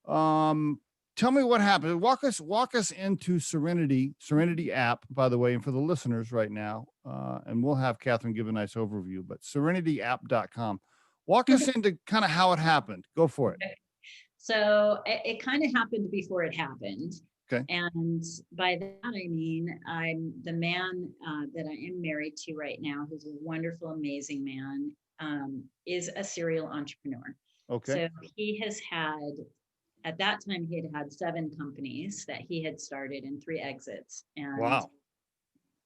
Tell me what happened. Walk us into Serenity app, by the way, and for the listeners right now, and we'll have Katherine give a nice overview, but serenityapp.com. Walk us into kind of how it happened. Go for it. So it kind of happened before it happened. Okay. And by that, I mean, I'm the man that I am married to right now, who's a wonderful, amazing man, is a serial entrepreneur. Okay. So he has had, at that time, he had had 7 companies that he had started and 3 exits. And Wow.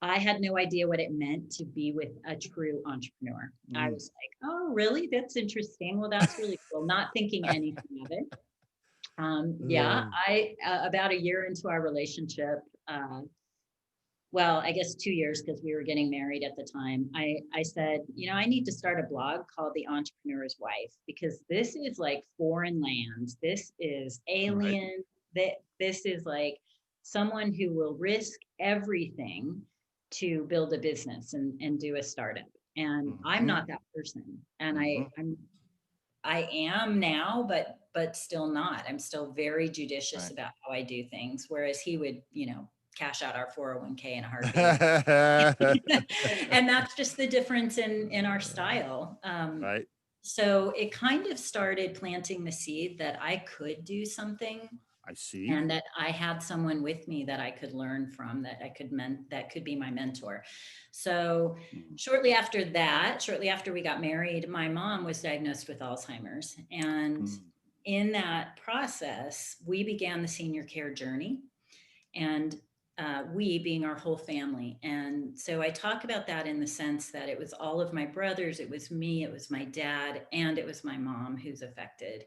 I had no idea what it meant to be with a true entrepreneur. I Mm. was like, oh, really? That's interesting. Well, that's really cool. Not thinking anything of it. Yeah, Uh, I about a year into our relationship, well, I guess 2 years because we were getting married at the time. I said, I need to start a blog called The Entrepreneur's Wife because this is like foreign lands. This is right. alien. That this is like someone who will risk everything to build a business and do a startup. And I'm Hmm. not that person. And Hmm. I am now, but still not. I'm still very judicious Right. about how I do things, whereas he would, cash out our 401k in a heartbeat. And that's just the difference in our style. Right. So it kind of started planting the seed that I could do something I see. and that I had someone with me that I could learn from, that could be my mentor. So Mm. shortly after we got married, my mom was diagnosed with Alzheimer's. And Mm. in that process, we began the senior care journey. And we being our whole family. And so I talk about that in the sense that it was all of my brothers, it was me, it was my dad, and it was my mom who's affected.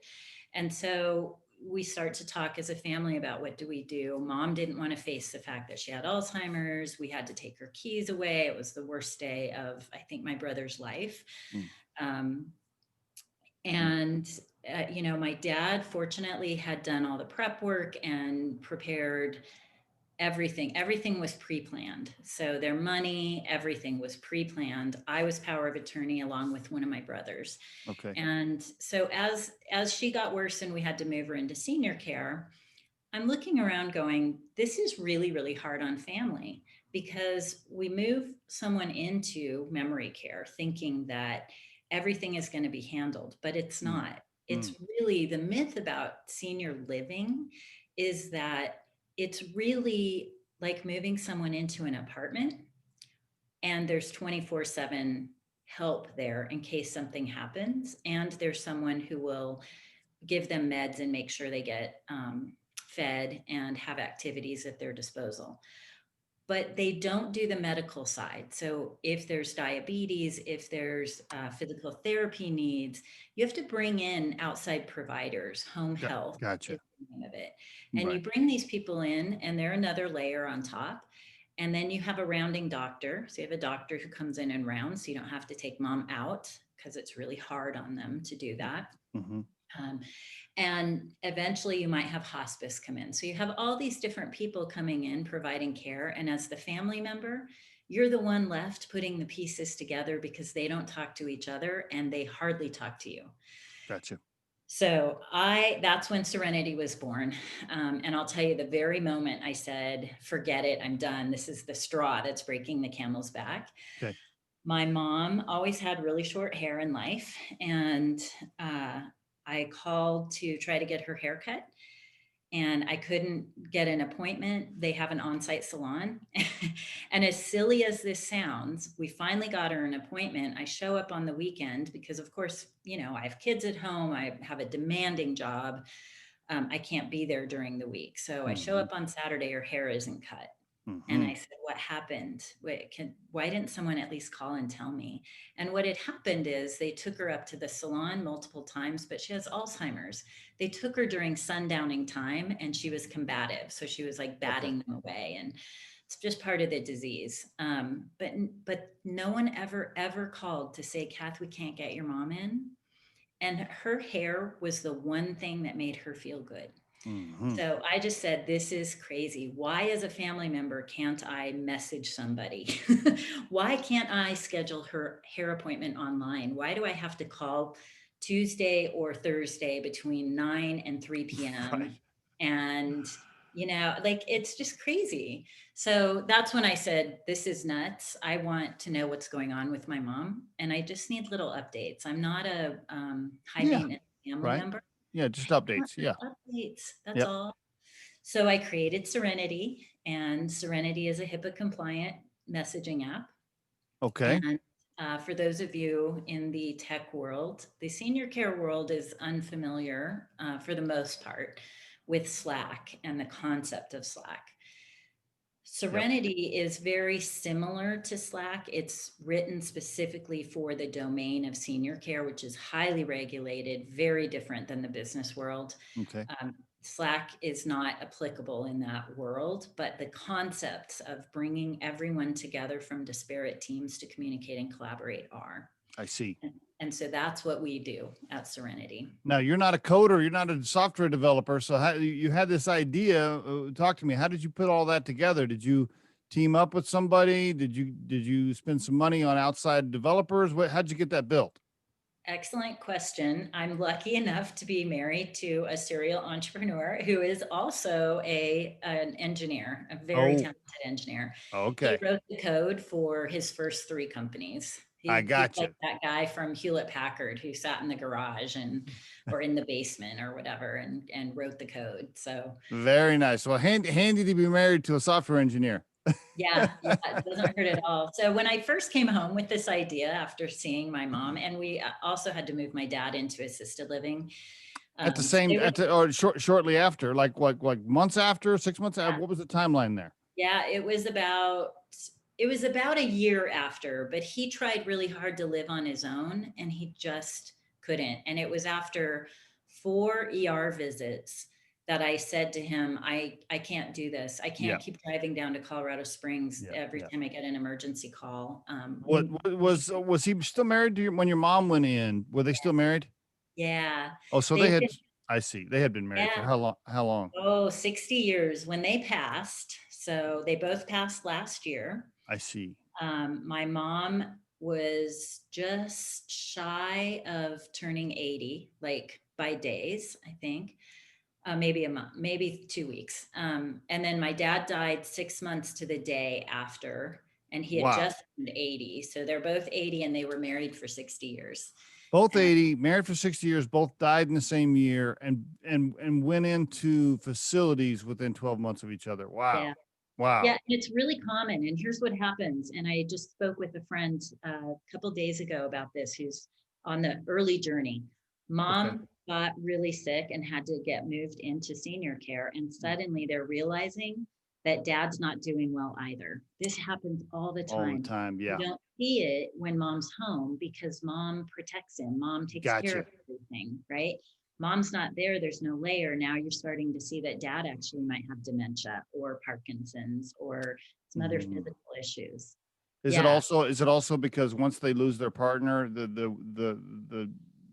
And so we start to talk as a family about what do we do. Mom didn't want to face the fact that she had Alzheimer's. We had to take her keys away. It was the worst day of, I think, my brother's life. Mm. Um, Mm. and my dad fortunately had done all the prep work and prepared everything was pre-planned, so their money, everything was pre-planned. I was power of attorney along with one of my brothers. Okay. And so as she got worse and we had to move her into senior care, I'm looking around going, this is really, really hard on family because we move someone into memory care thinking that everything is going to be handled, but it's Mm. not. It's Mm. really the myth about senior living is that it's really like moving someone into an apartment and there's 24/7 help there in case something happens. And there's someone who will give them meds and make sure they get fed and have activities at their disposal. But they don't do the medical side. So if there's diabetes, if there's physical therapy needs, you have to bring in outside providers. Home health Gotcha. is the name of it. And you Right. bring these people in, and they're another layer on top. And then you have a rounding doctor. So you have a doctor who comes in and rounds, so you don't have to take mom out because it's really hard on them to do that. Hmm. Um, and eventually you might have hospice come in. So you have all these different people coming in, providing care. And as the family member, you're the one left putting the pieces together because they don't talk to each other and they hardly talk to you. Gotcha. So that's when Serenity was born. And I'll tell you, the very moment I said, forget it, I'm done. This is the straw that's breaking the camel's back. Okay. My mom always had really short hair in life. And I called to try to get her hair cut and I couldn't get an appointment. They have an on-site salon. And as silly as this sounds, we finally got her an appointment. I show up on the weekend because, of course, I have kids at home. I have a demanding job. I can't be there during the week. So I show Hmm. up on Saturday, her hair isn't cut. And Hmm. I said, what happened? Why didn't someone at least call and tell me? And what had happened is they took her up to the salon multiple times, but she has Alzheimer's. They took her during sundowning time and she was combative. So she was like Okay. batting them away. And it's just part of the disease. But no one ever called to say, Kath, we can't get your mom in. And her hair was the one thing that made her feel good. Hmm. So I just said, this is crazy. Why, as a family member, can't I message somebody? Why can't I schedule her hair appointment online? Why do I have to call Tuesday or Thursday between 9 and 3 Right. p.m. And, like it's just crazy. So that's when I said, this is nuts. I want to know what's going on with my mom. And I just need little updates. I'm not a high Yeah. maintenance family Right. member. Yeah. Just I want updates. Yeah. updates. That's Yep. all. So I created Serenity, and Serenity is a HIPAA compliant messaging app. Okay. And for those of you in the tech world, the senior care world is unfamiliar for the most part with Slack and the concept of Slack. Yep. Serenity is very similar to Slack. It's written specifically for the domain of senior care, which is highly regulated, very different than the business world. Okay. Slack is not applicable in that world, but the concepts of bringing everyone together from disparate teams to communicate and collaborate are. I see. And so that's what we do at Serenity. Now you're not a coder, you're not a software developer. So how you had this idea? Talk to me. How did you put all that together? Did you team up with somebody? Did you spend some money on outside developers? How'd you get that built? Excellent question. I'm lucky enough to be married to a serial entrepreneur who is also an engineer, a very Oh, talented engineer. He okay. wrote the code for his first three companies. I He's got like you. that guy from Hewlett Packard who sat in the garage or in the basement or whatever and wrote the code. So Very nice. Well, handy to be married to a software engineer. yeah, it doesn't hurt at all. So when I first came home with this idea after seeing my mom, and we also had to move my dad into assisted living. At the So same, they were, or shortly after, like months after, 6 months after. yeah, What was the timeline there? yeah, it was about a year after, but he tried really hard to live on his own and he just couldn't. And it was after 4 ER visits that I said to him, I can't do this. I Yeah, can't keep driving down to Colorado Springs yeah, every yeah. time I get an emergency call. What was he still married to you when your mom went in? Were they still married? Yeah, Oh, so they they've had. been, I see. They had been married for yeah, how long? How long? oh, 60 years when they passed. So they both passed last year. I see. My mom was just shy of turning 80, like by days, I think, maybe a month, maybe 2 weeks. And then my dad died 6 months to the day after, and he had Wow. just turned 80. So they're both 80 and they were married for 60 years. Both And 80, married for 60 years, both died in the same year and went into facilities within 12 months of each other. yeah, Wow. yeah, Wow. and it's really common. And here's what happens. And I just spoke with a friend a couple days ago about this, who's on the early journey. Okay. Mom got really sick and had to get moved into senior care. And suddenly they're realizing that dad's not doing well either. This happens all the All the time. time. You Yeah. don't see it when mom's home because mom protects him, mom takes care of Gotcha. everything, right? Mom's not there, there's no layer. Now you're starting to see that dad actually might have dementia or Parkinson's or some other Mm. physical issues. Is it Yeah, also because once they lose their partner, the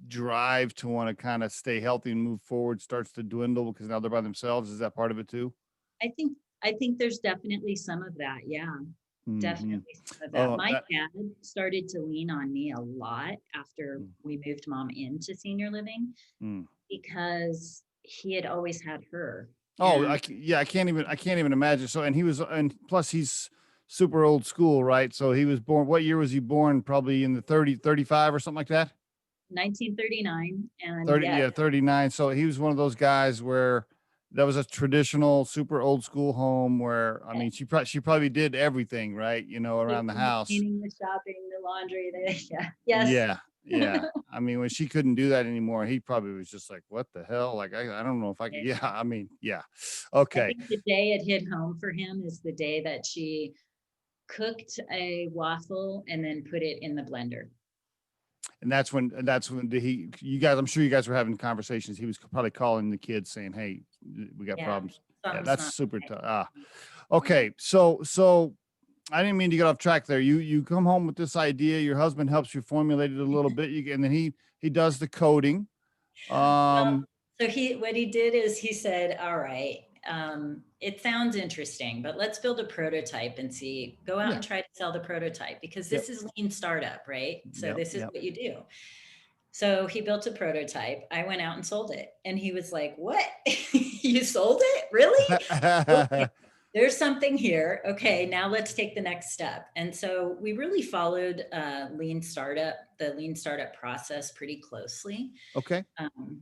drive to want to kind of stay healthy and move forward starts to dwindle because now they're by themselves? Is that part of it too? I think there's definitely some of that. Yeah, Hmm. definitely some of that. Oh, My that. dad started to lean on me a lot after Mm, we moved mom into senior living mm. because he had always had her. Oh, And yeah, I can't even imagine. So, and plus he's super old school, right? So he was born, what year was he born? Probably in the 35 or something like that. 1939, and 30, yeah, yeah, 39. So he was one of those guys where that was a traditional, super old school home where, I mean, she probably did everything, right? Around the everything, the house. cleaning, the shopping, the laundry, yeah, yes. Yeah. Yeah. I mean, when she couldn't do that anymore, he probably was just like, what the hell? Like, I don't know if I could. Yeah. I mean, yeah. I Okay. think the day it hit home for him is the day that she cooked a waffle and then put it in the blender. And that's when you guys, I'm sure you guys were having conversations. He was probably calling the kids saying, "Hey, we got Yeah, problems." Yeah, something's that's not super right. tough. Ah, Yeah. okay. So I didn't mean to get off track there. You come home with this idea. Your husband helps you formulate it a little bit. And then he does the coding. Well, Um, so what he did is he said, all right, it sounds interesting, but let's build a prototype and see, go out yeah, and try to sell the prototype because yep, this is lean startup, right? So yep, this is yep. what you do. So he built a prototype. I went out and sold it. And he was like, "What? You sold it? Really? Okay, there's something here. Okay, now let's take the next step." And so we really followed the lean startup process pretty closely. Okay. Um,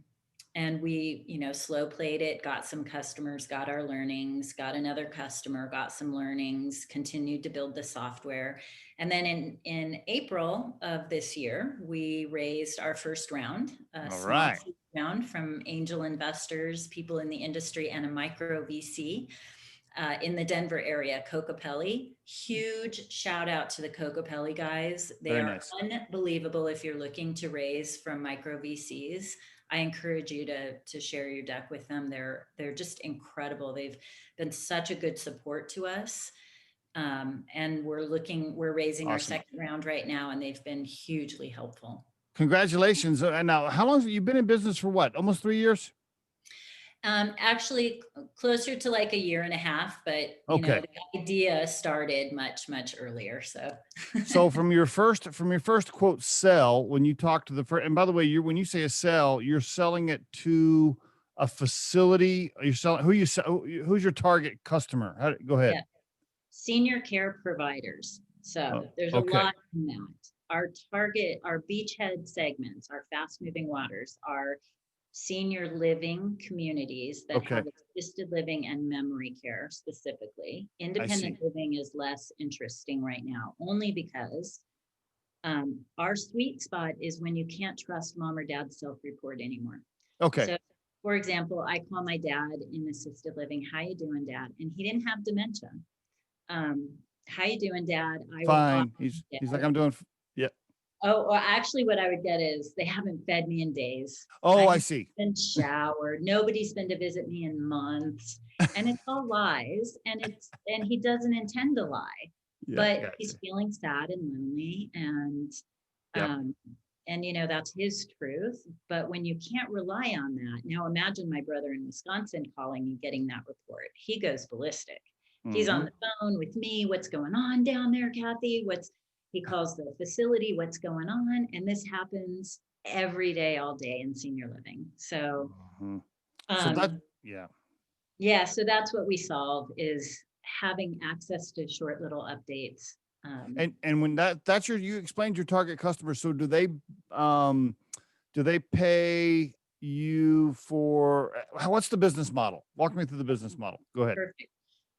and we, slow played it, got some customers, got our learnings, got another customer, got some learnings, continued to build the software. And then in April of this year, we raised our first round, a All small right. seed round from angel investors, people in the industry, and a micro VC in the Denver area, Cocopelli. Huge shout out to the Cocopelli guys. They Very are nice. unbelievable if you're looking to raise from micro VCs. I encourage you to share your deck with them. They're just incredible. They've been such a good support to us. And we're raising our Awesome. second round right now, and they've been hugely helpful. Congratulations. And now, how long have you been in business for? What? Almost 3 years? Actually closer to like a year and a half, but Okay. the idea started much, much earlier. So So from your first quote sell, when you talk to the first, and by the way, when you say a sell, you're selling it to a facility. You're selling who's your target customer? Go ahead. yeah, senior care providers. Oh, So there's a okay. lot in that. Our beachhead segments, our fast moving waters, are senior living communities that Okay. have assisted living and memory care specifically. I Independent see. living is less interesting right now, only because our sweet spot is when you can't trust mom or dad's self-report anymore. Okay. So, for example, I call my dad in assisted living, "How you doing, Dad?" And he didn't have dementia. "How you doing, Dad? I will call Fine. He's you, like, Dad." I'm doing, yeah. Oh, well, actually, what I would get is, "They haven't fed me in days. I Oh, I haven't see. been showered. Nobody's been to visit me in months." And it's all lies, and he doesn't intend to lie, Yeah. but he's Gotcha. feeling sad and lonely, Yep. um, and that's his truth. But when you can't rely on that, now imagine my brother in Wisconsin calling and getting that report. He goes ballistic. He's on Hmm. the phone with me. "What's going on down there, Kathy?" He calls the facility, "What's going on?" And this happens every day, all day in senior living. So, So that, um, yeah. yeah, so that's what we solve, is having access to short little updates. And when you explained your target customer. So do they pay you for, what's the business model? Walk me through the business model. Go ahead. Perfect.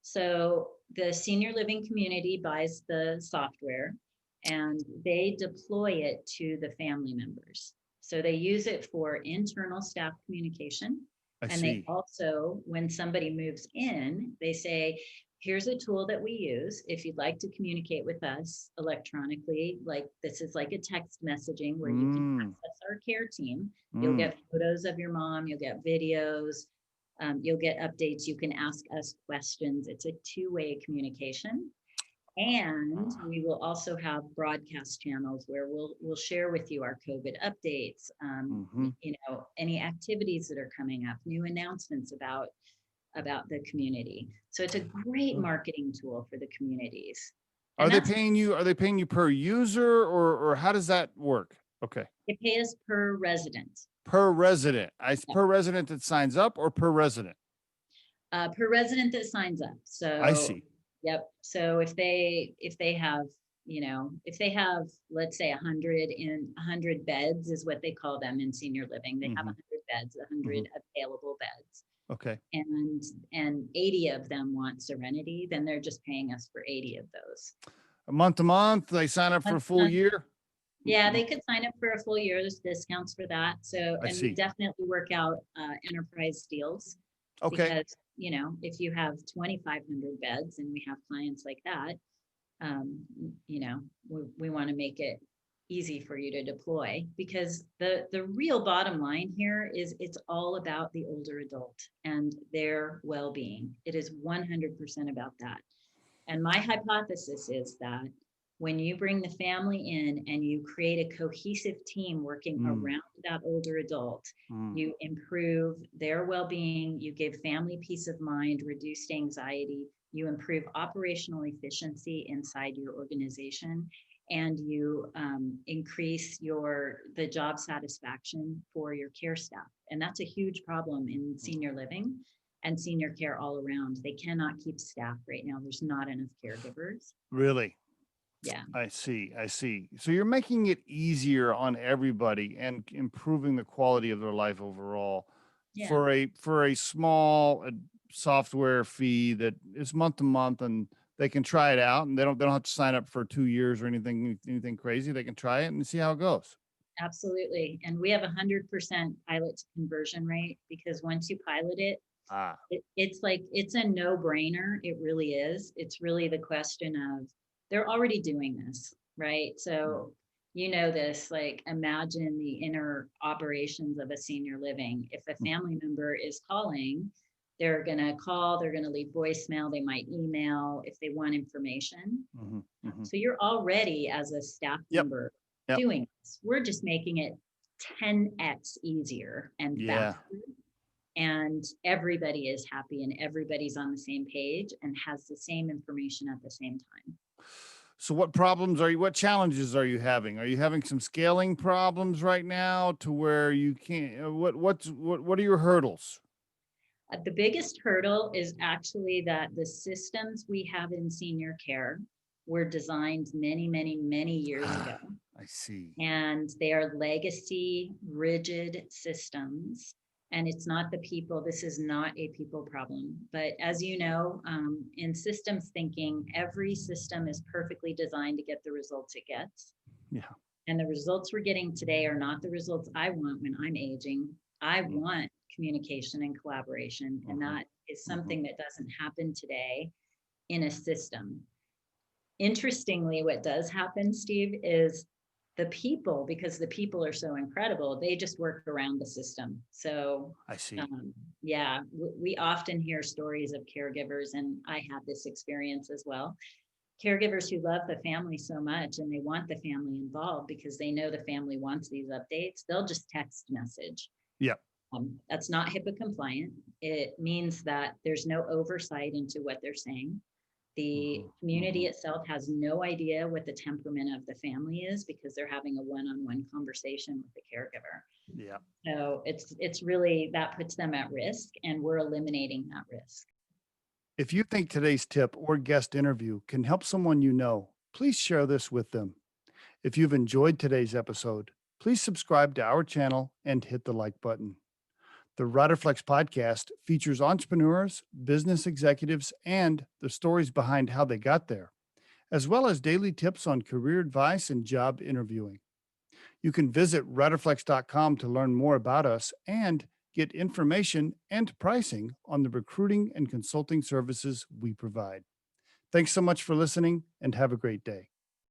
So the senior living community buys the software and they deploy it to the family members. So they use it for internal staff communication. I And they see. also, when somebody moves in, they say, "Here's a tool that we use. If you'd like to communicate with us electronically, like this is like a text messaging where you can Mm, access our care team. You'll mm. get photos of your mom, you'll get videos, you'll get updates. You can ask us questions. It's a two-way communication. And we will also have broadcast channels where we'll share with you our COVID updates, Mm-hmm. any activities that are coming up, new announcements about the community. So it's a great marketing tool for the communities. Are And they that's paying you? Are they paying you per user, or how does that work? Okay. they pay us per resident. Per resident. Per resident that signs up, or per resident? Per resident that signs up. I So, see. yep. So if they have, if they have, let's say 100 beds is what they call them in senior living. They have Hmm. 100 beds, Hmm. 100 available beds, Okay. and 80 of them want Serenity. Then they're just paying us for 80 of those. A month to month, they sign up for a full year. Yeah, they could sign up for a full year. There's discounts for that. So, I and we see. definitely work out enterprise deals, Okay. because if you have 2,500 beds, and we have clients like that, we want to make it easy for you to deploy, because the real bottom line here is it's all about the older adult and their well-being. It is 100% about that. And my hypothesis is that when you bring the family in and you create a cohesive team working Mm, around that older adult, mm. you improve their well-being, you give family peace of mind, reduced anxiety, you improve operational efficiency inside your organization, and you increase the job satisfaction for your care staff. And that's a huge problem in senior living and senior care all around. They cannot keep staff right now. There's not enough caregivers. Really? Yeah. I see. So you're making it easier on everybody and improving the quality of their life overall Yeah. for a small software fee that is month to month, and they can try it out, and they don't have to sign up for 2 years or anything crazy. They can try it and see how it goes. Absolutely. And we have 100% pilot to conversion rate, because once you pilot it, it's a no-brainer. It really is. It's really the question of, they're already doing this, right? So this, like, imagine the inner operations of a senior living. If a family member is calling, they're going to call, they're going to leave voicemail, they might email if they want information. So you're already, as a staff member, doing this. We're just making it 10x easier and faster. And everybody is happy, and everybody's on the same page and has the same information at the same time. So what challenges are you having? Are you having some scaling problems right now to where you can't, what are your hurdles? The biggest hurdle is actually that the systems we have in senior care were designed many, many, many years ago. I see. And they are legacy, rigid systems. And it's not the people. This is not a people problem. But as you know, in systems thinking, every system is perfectly designed to get the results it gets. Yeah. And the results we're getting today are not the results I want when I'm aging. I want communication and collaboration. And that is something that doesn't happen today in a system. Interestingly, what does happen, Steve, is the people, because the people are so incredible, they just work around the system. So I see. We often hear stories of caregivers, and I had this experience as well. Caregivers who love the family so much, and they want the family involved because they know the family wants these updates, they'll just text message. Yeah. That's not HIPAA compliant. It means that there's no oversight into what they're saying. The community itself has no idea what the temperament of the family is, because they're having a one-on-one conversation with the caregiver. Yeah. So it's really, that puts them at risk, and we're eliminating that risk. If you think today's tip or guest interview can help someone you know, please share this with them. If you've enjoyed today's episode, please subscribe to our channel and hit the like button. The Riderflex Podcast features entrepreneurs, business executives, and the stories behind how they got there, as well as daily tips on career advice and job interviewing. You can visit riderflex.com to learn more about us and get information and pricing on the recruiting and consulting services we provide. Thanks so much for listening, and have a great day.